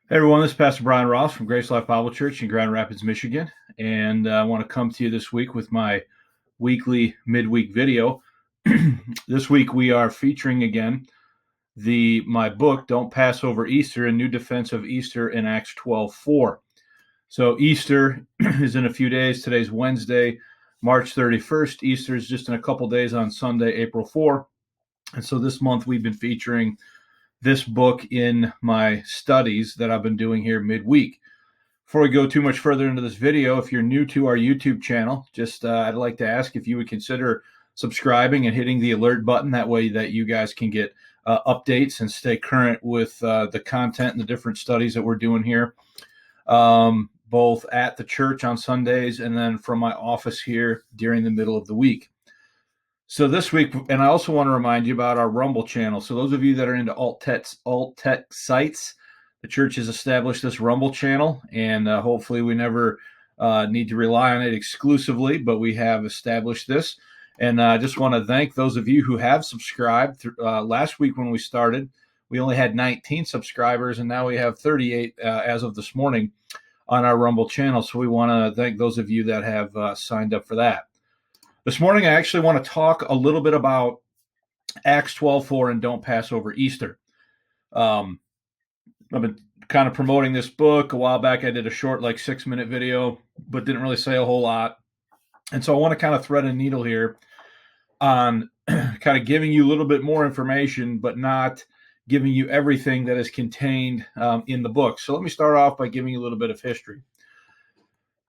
Hey everyone, this is Pastor Bryan Ross from Grace Life Bible Church in Grand Rapids, Michigan, and I want to come to you this week with my weekly midweek video. This week we are featuring again my book, Don't Pass Over Easter, a New Defense of Easter in Acts 12:4. So Easter is in a few days. Today's Wednesday, March 31st. Easter is just in a couple days on Sunday, April 4. And so this month we've been featuring this book in my studies that I've been doing here midweek. Before we go too much further into this video, if you're new to our YouTube channel, I'd like to ask if you would consider subscribing and hitting the alert button. That way that you guys can get updates and stay current with the content and the different studies that we're doing here, both at the church on Sundays and then from my office here during the middle of the week. So this week, and I also want to remind you about our Rumble channel. So those of you that are into alt tech sites, the church has established this Rumble channel, and hopefully we never need to rely on it exclusively, but we have established this. And I just want to thank those of you who have subscribed. Last week when we started, we only had 19 subscribers, and now we have 38 as of this morning on our Rumble channel. So we want to thank those of you that have signed up for that. This morning, I actually want to talk a little bit about Acts 12:4 and Don't Pass Over Easter. I've been kind of promoting this book. A while back, I did a short, 6-minute video, but didn't really say a whole lot. And so I want to kind of thread a needle here on kind of giving you a little bit more information, but not giving you everything that is contained in the book. So let me start off by giving you a little bit of history.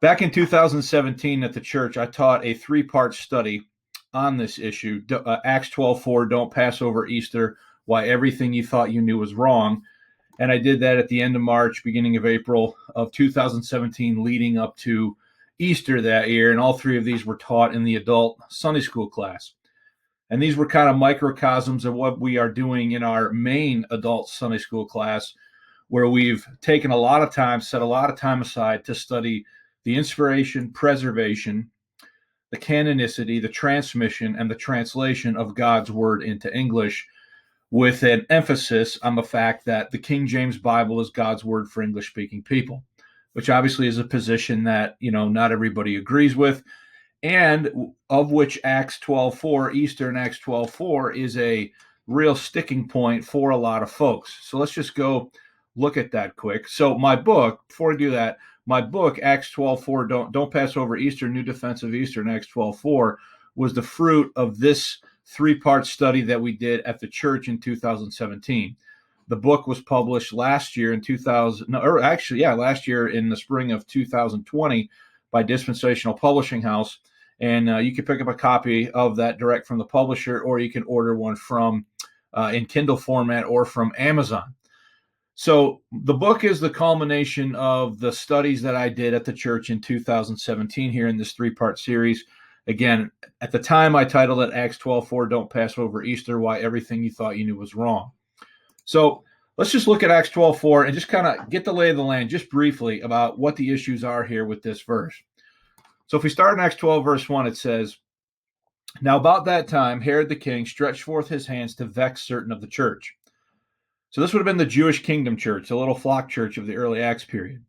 Back in 2017 at the church, I taught a 3-part study on this issue, Acts 12:4, Don't Pass Over Easter, Why Everything You Thought You Knew Was Wrong. And I did that at the end of March, beginning of April of 2017, leading up to Easter that year. And all 3 of these were taught in the adult Sunday school class. And these were kind of microcosms of what we are doing in our main adult Sunday school class, where we've taken a lot of time, set a lot of time aside to study the inspiration, preservation, the canonicity, the transmission, and the translation of God's word into English, with an emphasis on the fact that the King James Bible is God's word for English-speaking people, which obviously is a position that, not everybody agrees with, and of which Acts 12:4, Easter and Acts 12:4 is a real sticking point for a lot of folks. So let's just go look at that quick. So my book, before I do that, my book, Acts 12:4, Don't Pass Over Easter, New Defense of Easter in Acts 12:4, was the fruit of this 3-part study that we did at the church in 2017. The book was published last year in last year in the spring of 2020 by Dispensational Publishing House. And you can pick up a copy of that direct from the publisher, or you can order one from in Kindle format or from Amazon. So the book is the culmination of the studies that I did at the church in 2017 here in this 3-part series. Again, at the time I titled it Acts 12:4, Don't Pass Over Easter, Why Everything You Thought You Knew Was Wrong. So let's just look at Acts 12:4 and just kind of get the lay of the land just briefly about what the issues are here with this verse. So if we start in Acts 12, verse 1, it says, Now about that time, Herod the king stretched forth his hands to vex certain of the church. So this would have been the Jewish kingdom church, the little flock church of the early Acts period.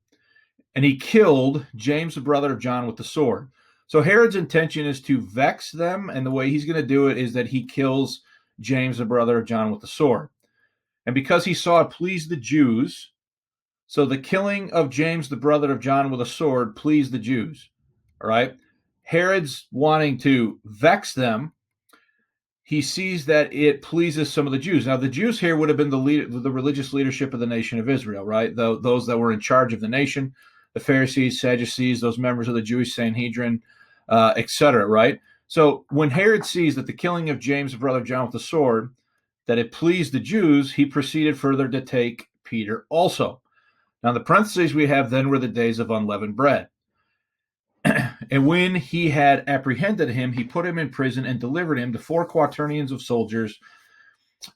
And he killed James, the brother of John, with the sword. So Herod's intention is to vex them, and the way he's going to do it is that he kills James, the brother of John, with the sword. And because he saw it pleased the Jews, so the killing of James, the brother of John, with a sword pleased the Jews. All right? Herod's wanting to vex them. He sees that it pleases some of the Jews. Now, the Jews here would have been the religious leadership of the nation of Israel, right? Those that were in charge of the nation, the Pharisees, Sadducees, those members of the Jewish Sanhedrin, etc., right? So when Herod sees that the killing of James, the brother of John, with the sword, that it pleased the Jews, he proceeded further to take Peter also. Now, the parentheses we have then were the days of unleavened bread. And when he had apprehended him, he put him in prison and delivered him to 4 quaternions of soldiers,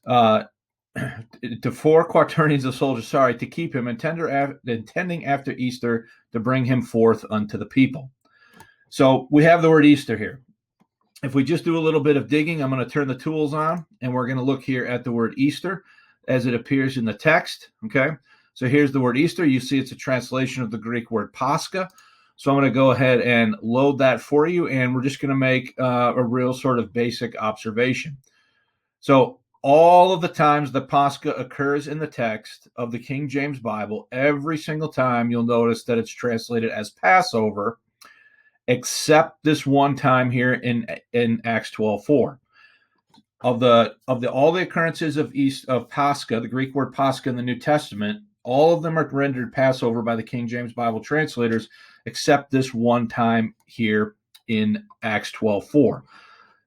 to keep him, intending after Easter to bring him forth unto the people. So we have the word Easter here. If we just do a little bit of digging, I'm going to turn the tools on, and we're going to look here at the word Easter as it appears in the text, okay? So here's the word Easter. You see it's a translation of the Greek word Pascha. So I'm going to go ahead and load that for you, and we're just going to make a real sort of basic observation. So all of the times the Pascha occurs in the text of the King James Bible, every single time you'll notice that it's translated as Passover, except this one time here in Acts 12:4. Of all the occurrences of Pascha, the Greek word Pascha in the New Testament, all of them are rendered Passover by the King James Bible translators, except this one time here in Acts 12:4.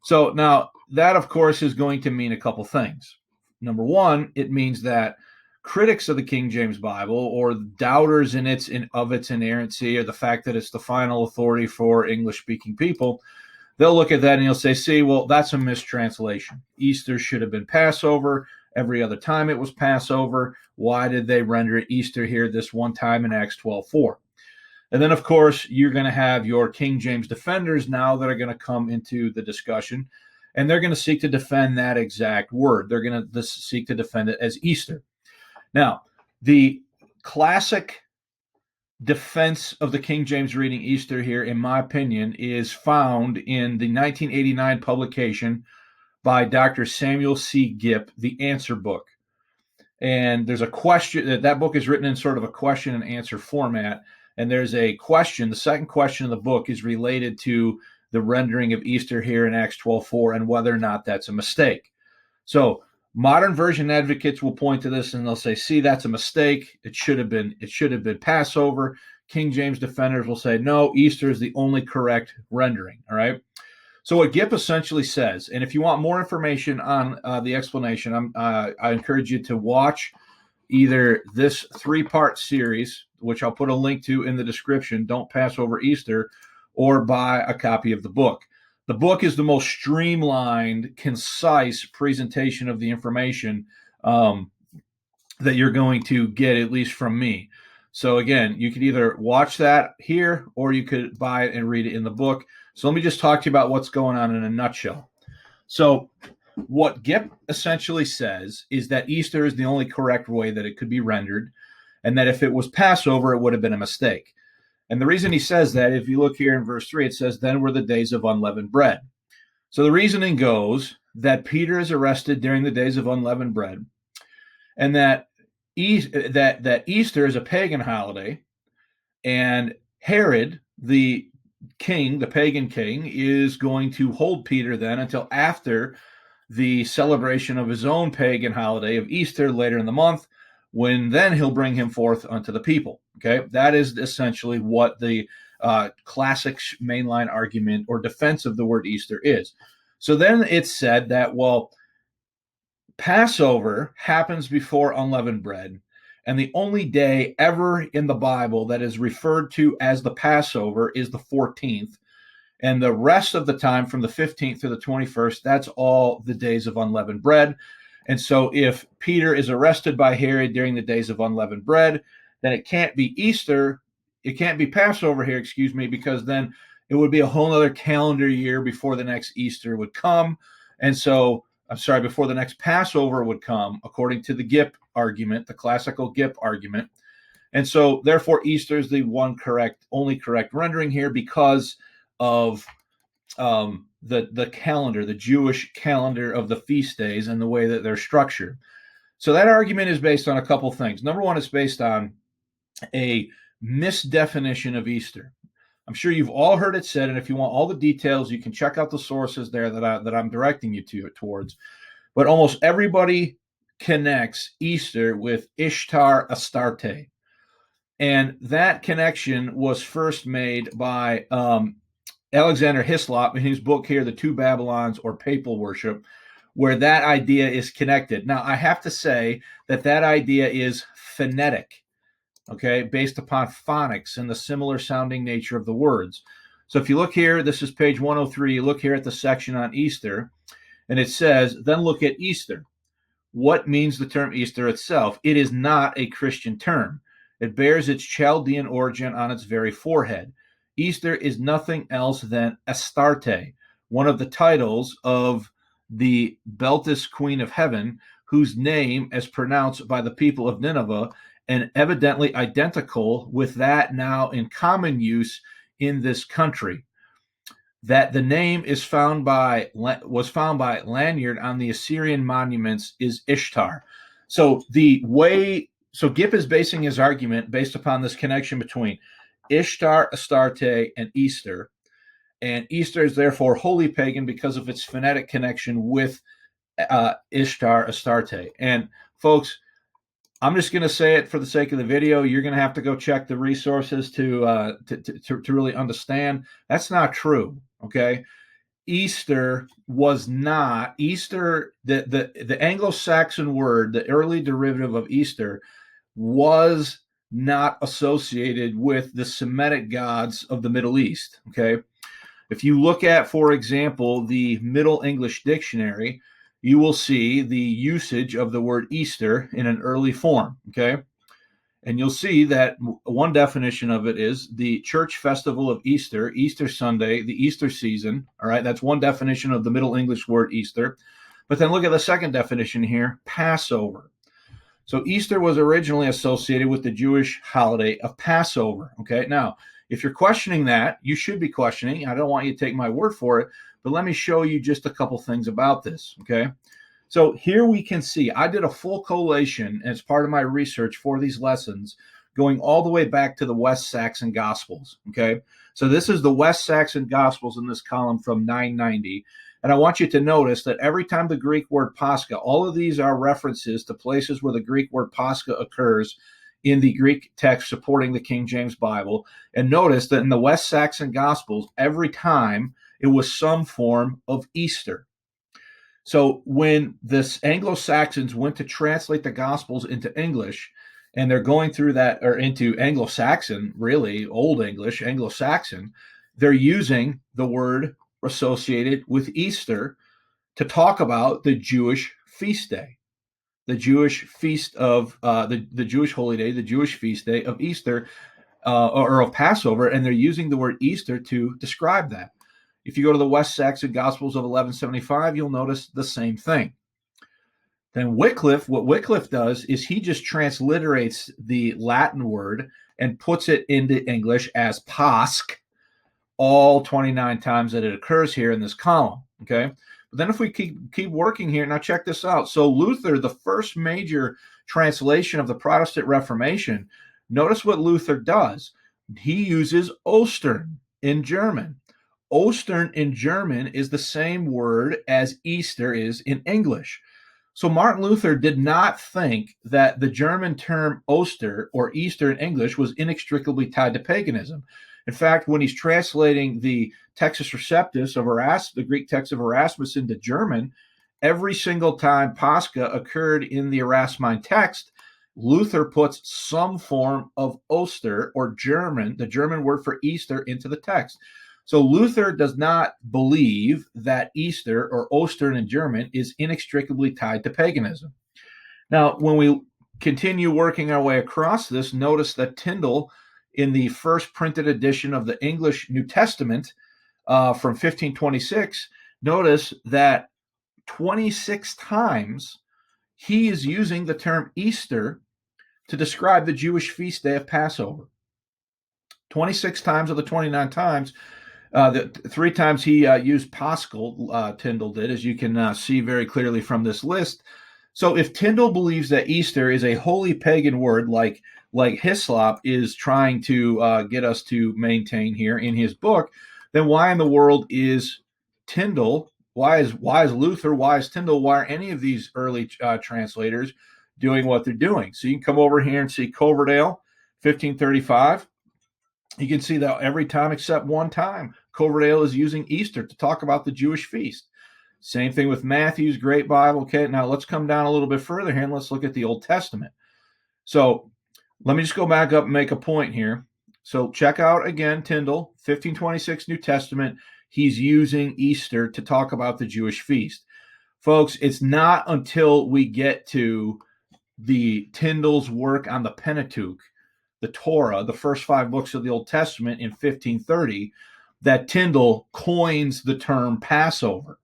So now that, of course, is going to mean a couple things. Number one, it means that critics of the King James Bible, or doubters of its inerrancy, or the fact that it's the final authority for English-speaking people, they'll look at that and you'll say, see, well, that's a mistranslation. Easter should have been Passover. Every other time it was Passover. Why did they render it Easter here this one time in Acts 12:4? And then, of course, you're going to have your King James defenders now that are going to come into the discussion, and they're going to seek to defend that exact word. They're going to seek to defend it as Easter. Now, the classic defense of the King James reading Easter here, in my opinion, is found in the 1989 publication by Dr. Samuel C. Gipp, The Answer Book. And there's a question, that book is written in sort of a question and answer format. And there's a question, the second question of the book is related to the rendering of Easter here in Acts 12:4 and whether or not that's a mistake. So modern version advocates will point to this and they'll say, see, that's a mistake. It should have been Passover. King James defenders will say, no, Easter is the only correct rendering. All right. So what Gipp essentially says, and if you want more information on the explanation, I encourage you to watch either this 3-part series, which I'll put a link to in the description, Don't Pass Over Easter, or buy a copy of the book. The book is the most streamlined, concise presentation of the information that you're going to get, at least from me. So again, you could either watch that here or you could buy it and read it in the book. So let me just talk to you about what's going on in a nutshell. So what Gipp essentially says is that Easter is the only correct way that it could be rendered, and that if it was Passover, it would have been a mistake. And the reason he says that, if you look here in verse 3, it says, then were the days of unleavened bread. So the reasoning goes that Peter is arrested during the days of unleavened bread, and that Easter is a pagan holiday, and Herod, the king, the pagan king, is going to hold Peter then until after the celebration of his own pagan holiday of Easter later in the month, when then he'll bring him forth unto the people. Okay, that is essentially what the classic mainline argument or defense of the word Easter is. So then it's said that, well, Passover happens before unleavened bread, and the only day ever in the Bible that is referred to as the Passover is the 14th. And the rest of the time, from the 15th to the 21st, that's all the days of unleavened bread. And so if Peter is arrested by Herod during the days of unleavened bread, then it can't be Easter. It can't be Passover here, because then it would be a whole other calendar year before the next Easter would come. And so, before the next Passover would come, according to the Gipp argument, the classical Gipp argument. And so, therefore, Easter is the only correct rendering here because of the calendar, the Jewish calendar of the feast days and the way that they're structured. So that argument is based on a couple things. Number one, it's based on a misdefinition of Easter. I'm sure you've all heard it said, and if you want all the details, you can check out the sources there that I'm directing you towards. But almost everybody connects Easter with Ishtar Astarte. And that connection was first made by Alexander Hislop in his book here, The Two Babylons, or Papal Worship, where that idea is connected. Now, I have to say that idea is phonetic, okay, based upon phonics and the similar sounding nature of the words. So if you look here, this is page 103, you look here at the section on Easter, and it says, then look at Easter. What means the term Easter itself? It is not a Christian term. It bears its Chaldean origin on its very forehead. Easter is nothing else than Astarte, one of the titles of the Beltis Queen of Heaven, whose name, as pronounced by the people of Nineveh, and evidently identical with that now in common use in this country. That the name was found by Lanyard on the Assyrian monuments is Ishtar. So Gipp is basing his argument based upon this connection between Ishtar, Astarte, and Easter. And Easter is therefore holy pagan because of its phonetic connection with Ishtar, Astarte. And folks, I'm just going to say it for the sake of the video. You're going to have to go check the resources to really understand. That's not true. Okay, Easter was not Easter. The Anglo-Saxon word, the early derivative of Easter, was not associated with the Semitic gods of the Middle East. Okay, if you look at, for example, the Middle English Dictionary, you will see the usage of the word Easter in an early form, okay? And you'll see that one definition of it is the church festival of Easter, Easter Sunday, the Easter season, all right? That's one definition of the Middle English word Easter. But then look at the second definition here, Passover. So Easter was originally associated with the Jewish holiday of Passover, okay? Now, if you're questioning that, you should be questioning. I don't want you to take my word for it, but let me show you just a couple things about this, okay? So here we can see, I did a full collation as part of my research for these lessons, going all the way back to the West Saxon Gospels, okay? So this is the West Saxon Gospels in this column from 990. And I want you to notice that every time the Greek word Pascha, all of these are references to places where the Greek word Pascha occurs in the Greek text supporting the King James Bible. And notice that in the West Saxon Gospels, every time it was some form of Easter. So when the Anglo-Saxons went to translate the Gospels into English, and they're going through that, or into Anglo-Saxon, really, Old English, Anglo-Saxon, they're using the word associated with Easter to talk about the Jewish feast day, the Jewish feast of the Jewish holy day, the Jewish feast day of Easter or of Passover, and they're using the word Easter to describe that. If you go to the West Saxon Gospels of 1175, you'll notice the same thing. Then what Wycliffe does is he just transliterates the Latin word and puts it into English as Pasch, all 29 times that it occurs here in this column, okay? But then if we keep working here, now check this out. So Luther, the first major translation of the Protestant Reformation, notice what Luther does. He uses Ostern in German. Ostern in German is the same word as Easter is in English. So Martin Luther did not think that the German term Oster or Easter in English was inextricably tied to paganism. In fact, when he's translating the Textus Receptus of the Greek text of Erasmus into German, every single time Pascha occurred in the Erasmine text, Luther puts some form of Oster or German, the German word for Easter, into the text. So Luther does not believe that Easter or Ostern in German is inextricably tied to paganism. Now, when we continue working our way across this, notice that Tyndale, in the first printed edition of the English New Testament from 1526, notice that 26 times he is using the term Easter to describe the Jewish feast day of Passover. 26 times of the 29 times. The 3 times he used Paschal, Tyndale did, as you can see very clearly from this list. So if Tyndale believes that Easter is a holy pagan word, like Hislop is trying to get us to maintain here in his book, then why in the world is Tyndale, why is Luther, why is Tyndale, why are any of these early translators doing what they're doing? So you can come over here and see Coverdale, 1535. You can see that every time except one time, Coverdale is using Easter to talk about the Jewish feast. Same thing with Matthew's Great Bible. Okay, now let's come down a little bit further here and let's look at the Old Testament. So let me just go back up and make a point here. So check out again Tyndale, 1526 New Testament. He's using Easter to talk about the Jewish feast. Folks, it's not until we get to the Tyndale's work on the Pentateuch, the Torah, the first 5 books of the Old Testament in 1530, that Tyndale coins the term Passover.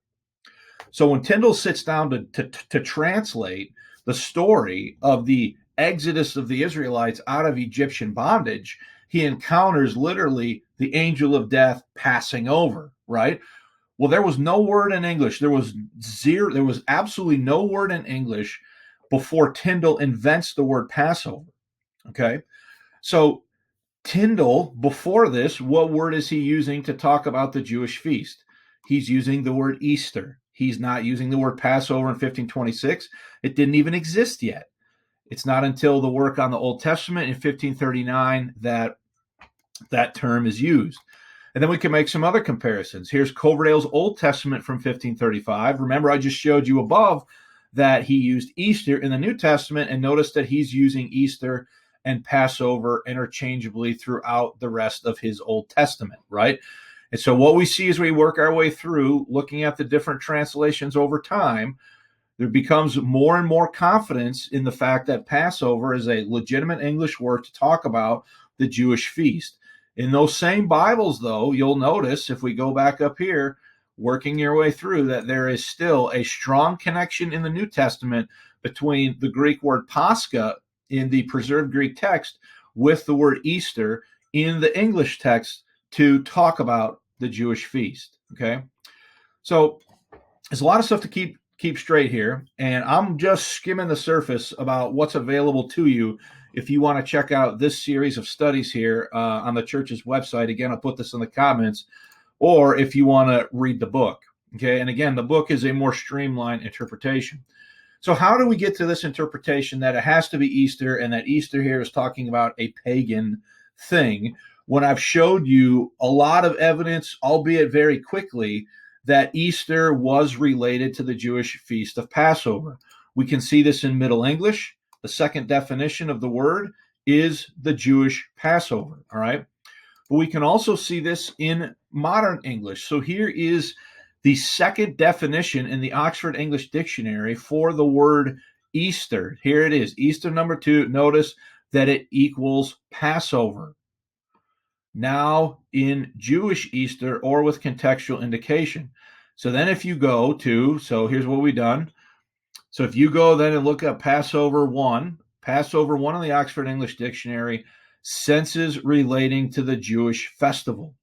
So when Tyndale sits down to translate the story of the exodus of the Israelites out of Egyptian bondage, he encounters literally the angel of death passing over, right? Well, there was no word in English. There was absolutely no word in English before Tyndale invents the word Passover. Okay. So Tyndale, before this, what word is he using to talk about the Jewish feast? He's using the word Easter. He's not using the word Passover in 1526. It didn't even exist yet. It's not until the work on the Old Testament in 1539 that that term is used. And then we can make some other comparisons. Here's Coverdale's Old Testament from 1535. Remember, I just showed you above that he used Easter in the New Testament, and notice that he's using Easter and Passover interchangeably throughout the rest of his Old Testament, right? And so what we see as we work our way through looking at the different translations over time, there becomes more and more confidence in the fact that Passover is a legitimate English word to talk about the Jewish feast. In those same Bibles, though, you'll notice, if we go back up here, working your way through, that there is still a strong connection in the New Testament between the Greek word Pascha in the preserved Greek text with the word Easter in the English text to talk about the Jewish feast, okay? So there's a lot of stuff to keep straight here, and I'm just skimming the surface about what's available to you if you want to check out this series of studies here on the church's website. Again, I'll put this in the comments, or if you want to read the book, okay? And again, the book is a more streamlined interpretation. So how do we get to this interpretation that it has to be Easter, and that Easter here is talking about a pagan thing, when I've showed you a lot of evidence, albeit very quickly, that Easter was related to the Jewish feast of Passover? We can see this in Middle English. The second definition of the word is the Jewish Passover, all right? But we can also see this in modern English. So here is the second definition in the Oxford English Dictionary for the word Easter. Here it is, Easter number 2. Notice that it equals Passover. Now in Jewish Easter, or with contextual indication. So then if you go to, so here's what we've done. So if you go then and look up Passover 1 in the Oxford English Dictionary, senses relating to the Jewish festival.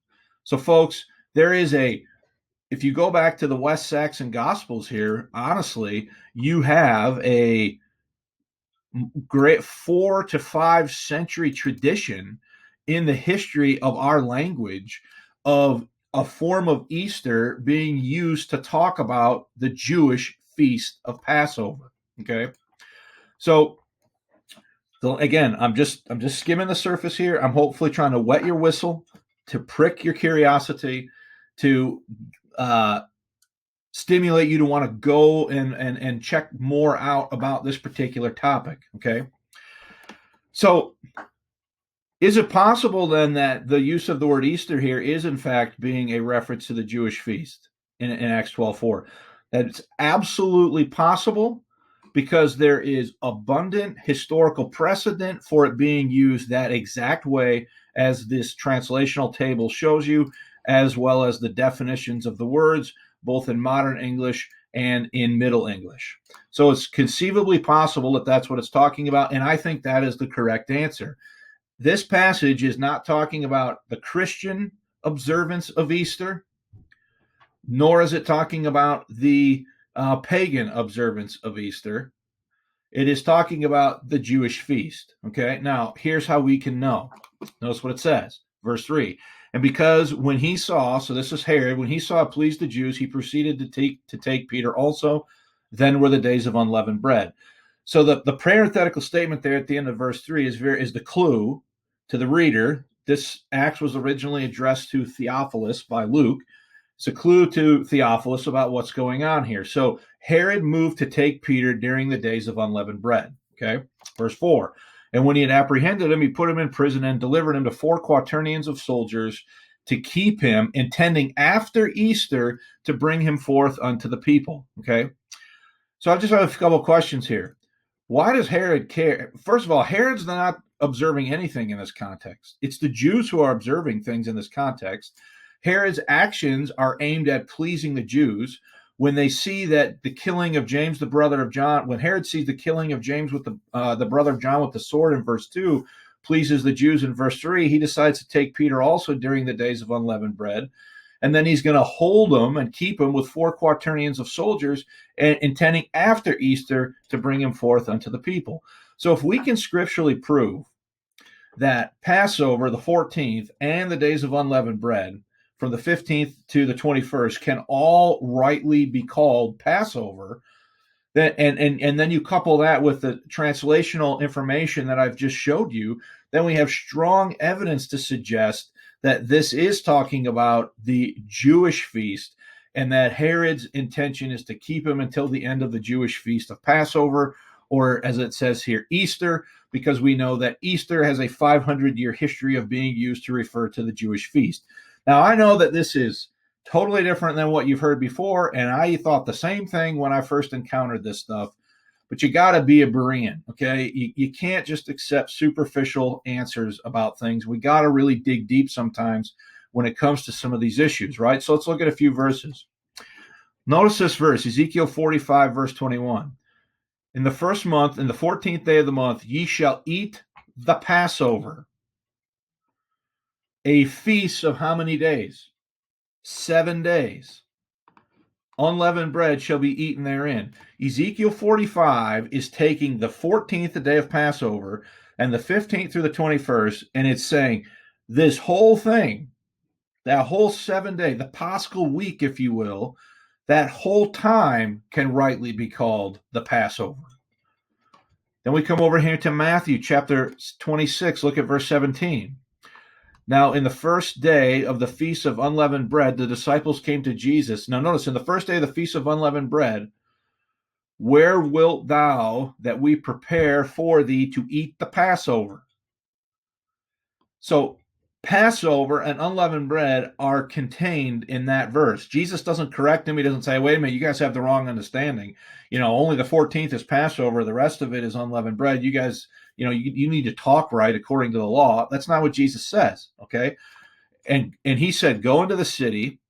So folks, there is if you go back to the West Saxon Gospels here, honestly, you have a great 4 to 5 century tradition in the history of our language of a form of Easter being used to talk about the Jewish feast of Passover. Okay. So again, I'm just skimming the surface here. I'm hopefully trying to wet your whistle, to prick your curiosity, to stimulate you to want to go and check more out about this particular topic. Okay. So is it possible then that the use of the word Easter here is in fact being a reference to the Jewish feast in Acts 12:4? That's absolutely possible, because there is abundant historical precedent for it being used that exact way as this translational table shows you, as well as the definitions of the words, both in modern English and in Middle English. So it's conceivably possible that that's what it's talking about, and I think that is the correct answer. This passage is not talking about the Christian observance of Easter, nor is it talking about the pagan observance of Easter. It is talking about the Jewish feast. Okay, now here's how we can know. Notice what it says, verse 3. And because when he saw, so this is Herod, when he saw it pleased the Jews, he proceeded to take Peter also. Then were the days of unleavened bread. So the parenthetical statement there at the end of verse 3 is the clue to the reader. This Acts was originally addressed to Theophilus by Luke. It's a clue to Theophilus about what's going on here. So Herod moved to take Peter during the days of unleavened bread. Okay, verse 4. And when he had apprehended him, he put him in prison and delivered him to 4 quaternions of soldiers to keep him, intending after Easter to bring him forth unto the people. Okay, so I just have a couple of questions here. Why does Herod care? First of all, Herod's not observing anything in this context. It's the Jews who are observing things in this context. Herod's actions are aimed at pleasing the Jews. when they see that the killing of James, the brother of John, when Herod sees the killing of James with the brother of John with the sword in verse 2, pleases the Jews in verse 3, he decides to take Peter also during the days of unleavened bread. And then he's going to hold him and keep him with 4 quaternions of soldiers, and intending after Easter to bring him forth unto the people. So if we can scripturally prove that Passover, the 14th, and the days of unleavened bread, from the 15th to the 21st, can all rightly be called Passover, and then you couple that with the translational information that I've just showed you, then we have strong evidence to suggest that this is talking about the Jewish feast, and that Herod's intention is to keep him until the end of the Jewish feast of Passover, or as it says here, Easter, because we know that Easter has a 500-year history of being used to refer to the Jewish feast. Now, I know that this is totally different than what you've heard before, and I thought the same thing when I first encountered this stuff, but you got to be a Berean, okay? You can't just accept superficial answers about things. We got to really dig deep sometimes when it comes to some of these issues, right? So let's look at a few verses. Notice this verse, Ezekiel 45, verse 21. In the first month, in the 14th day of the month, ye shall eat the Passover, a feast of how many days? 7 days. Unleavened bread shall be eaten therein. Ezekiel 45 is taking the 14th day of Passover and the 15th through the 21st, and it's saying this whole thing, that whole 7 day, the Paschal week, if you will, that whole time can rightly be called the Passover. Then we come over here to Matthew chapter 26. Look at verse 17. Now, in the first day of the Feast of Unleavened Bread, the disciples came to Jesus. Now, notice, in the first day of the Feast of Unleavened Bread, where wilt thou that we prepare for thee to eat the Passover? So, Passover and unleavened bread are contained in that verse. Jesus doesn't correct him. He doesn't say, wait a minute, you guys have the wrong understanding. Only the 14th is Passover. The rest of it is unleavened bread. You guys, you need to talk right according to the law. That's not what Jesus says, okay? And he said, go into the city.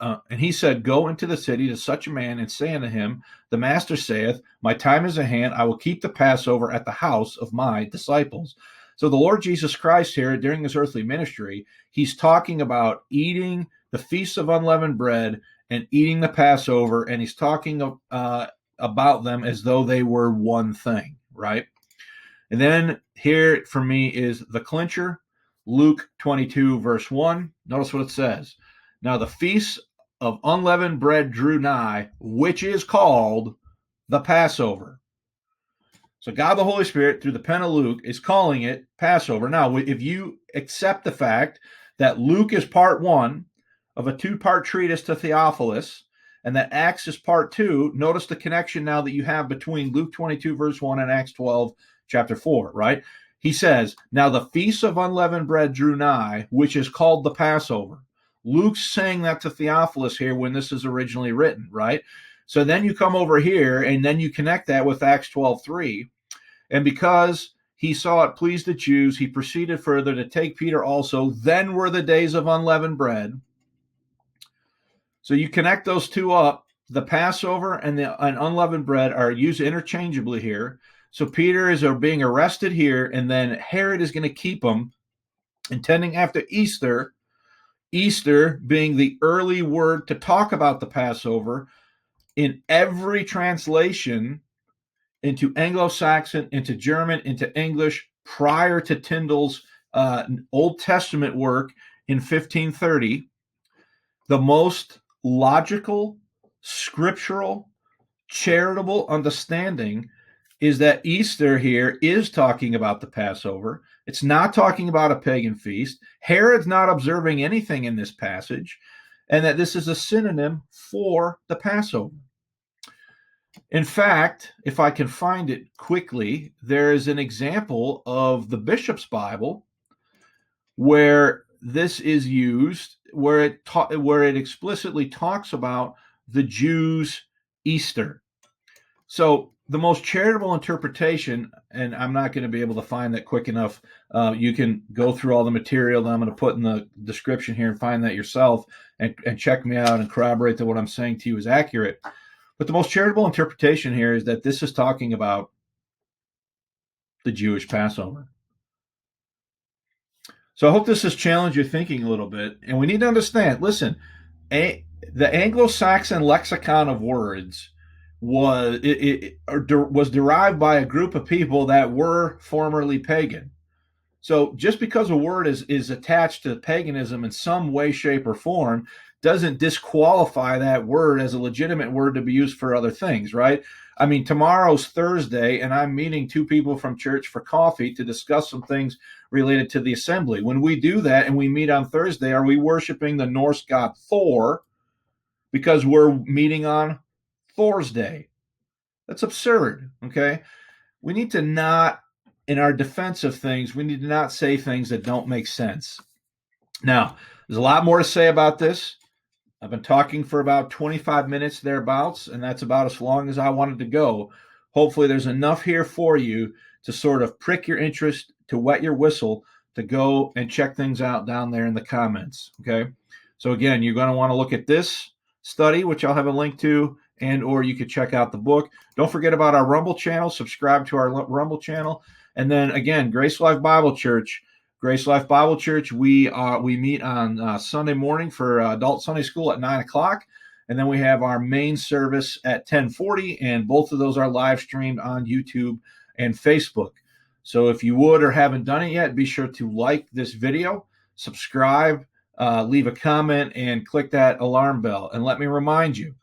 Go into the city to such a man and say unto him, the master saith, my time is at hand. I will keep the Passover at the house of my disciples. So the Lord Jesus Christ here, during his earthly ministry, he's talking about eating the Feast of Unleavened Bread and eating the Passover, and he's talking about them as though they were one thing, right? And then here for me is the clincher, Luke 22, verse 1. Notice what it says. Now the Feast of Unleavened Bread drew nigh, which is called the Passover. So God the Holy Spirit, through the pen of Luke, is calling it Passover. Now, if you accept the fact that Luke is part 1 of a 2-part treatise to Theophilus, and that Acts is part 2, notice the connection now that you have between Luke 22, verse 1, and Acts 12, chapter 4, right? He says, now the Feast of Unleavened Bread drew nigh, which is called the Passover. Luke's saying that to Theophilus here when this is originally written, right? So then you come over here, and then you connect that with Acts 12:3. And because he saw it pleased the Jews, he proceeded further to take Peter also. Then were the days of unleavened bread. So you connect those two up. The Passover and unleavened bread are used interchangeably here. So Peter is being arrested here, and then Herod is going to keep him, intending after Easter, Easter being the early word to talk about the Passover. In every translation, into Anglo-Saxon, into German, into English, prior to Tyndale's Old Testament work in 1530, the most logical, scriptural, charitable understanding is that Easter here is talking about the Passover. It's not talking about a pagan feast. Herod's not observing anything in this passage, and that this is a synonym for the Passover. In fact, if I can find it quickly, there is an example of the Bishop's Bible where this is used, where it explicitly talks about the Jews' Easter. So the most charitable interpretation, and I'm not going to be able to find that quick enough. You can go through all the material that I'm going to put in the description here and find that yourself and check me out and corroborate that what I'm saying to you is accurate. But the most charitable interpretation here is that this is talking about the Jewish Passover. So I hope this has challenged your thinking a little bit. And we need to understand, listen, the Anglo-Saxon lexicon of words was derived by a group of people that were formerly pagan. So just because a word is attached to paganism in some way, shape, or form doesn't disqualify that word as a legitimate word to be used for other things, right? I mean, tomorrow's Thursday, and I'm meeting two people from church for coffee to discuss some things related to the assembly. When we do that and we meet on Thursday, are we worshiping the Norse god Thor because we're meeting on Thor's Day? That's absurd, okay? We need to not, in our defense of things, we need to not say things that don't make sense. Now, there's a lot more to say about this. I've been talking for about 25 minutes thereabouts, and that's about as long as I wanted to go. Hopefully there's enough here for you to sort of prick your interest, to wet your whistle, to go and check things out down there in the comments, okay? So again, you're going to want to look at this study, which I'll have a link to, and or you could check out the book. Don't forget about our Rumble channel. Subscribe to our Rumble channel. And then again, Grace Life Bible Church. Grace Life Bible Church, we meet on Sunday morning for adult Sunday school at 9 o'clock. And then we have our main service at 10:40, and both of those are live streamed on YouTube and Facebook. So if you would or haven't done it yet, be sure to like this video, subscribe, leave a comment, and click that alarm bell. And let me remind you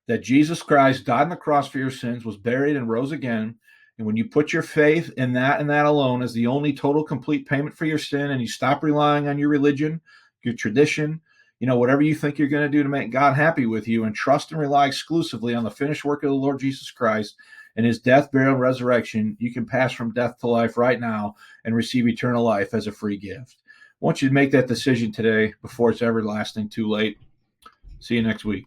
that Jesus Christ died on the cross for your sins, was buried, and rose again. And when you put your faith in that and that alone as the only total complete payment for your sin, and you stop relying on your religion, your tradition, whatever you think you're going to do to make God happy with you, and trust and rely exclusively on the finished work of the Lord Jesus Christ and his death, burial, and resurrection, you can pass from death to life right now and receive eternal life as a free gift. I want you to make that decision today before it's everlasting too late. See you next week.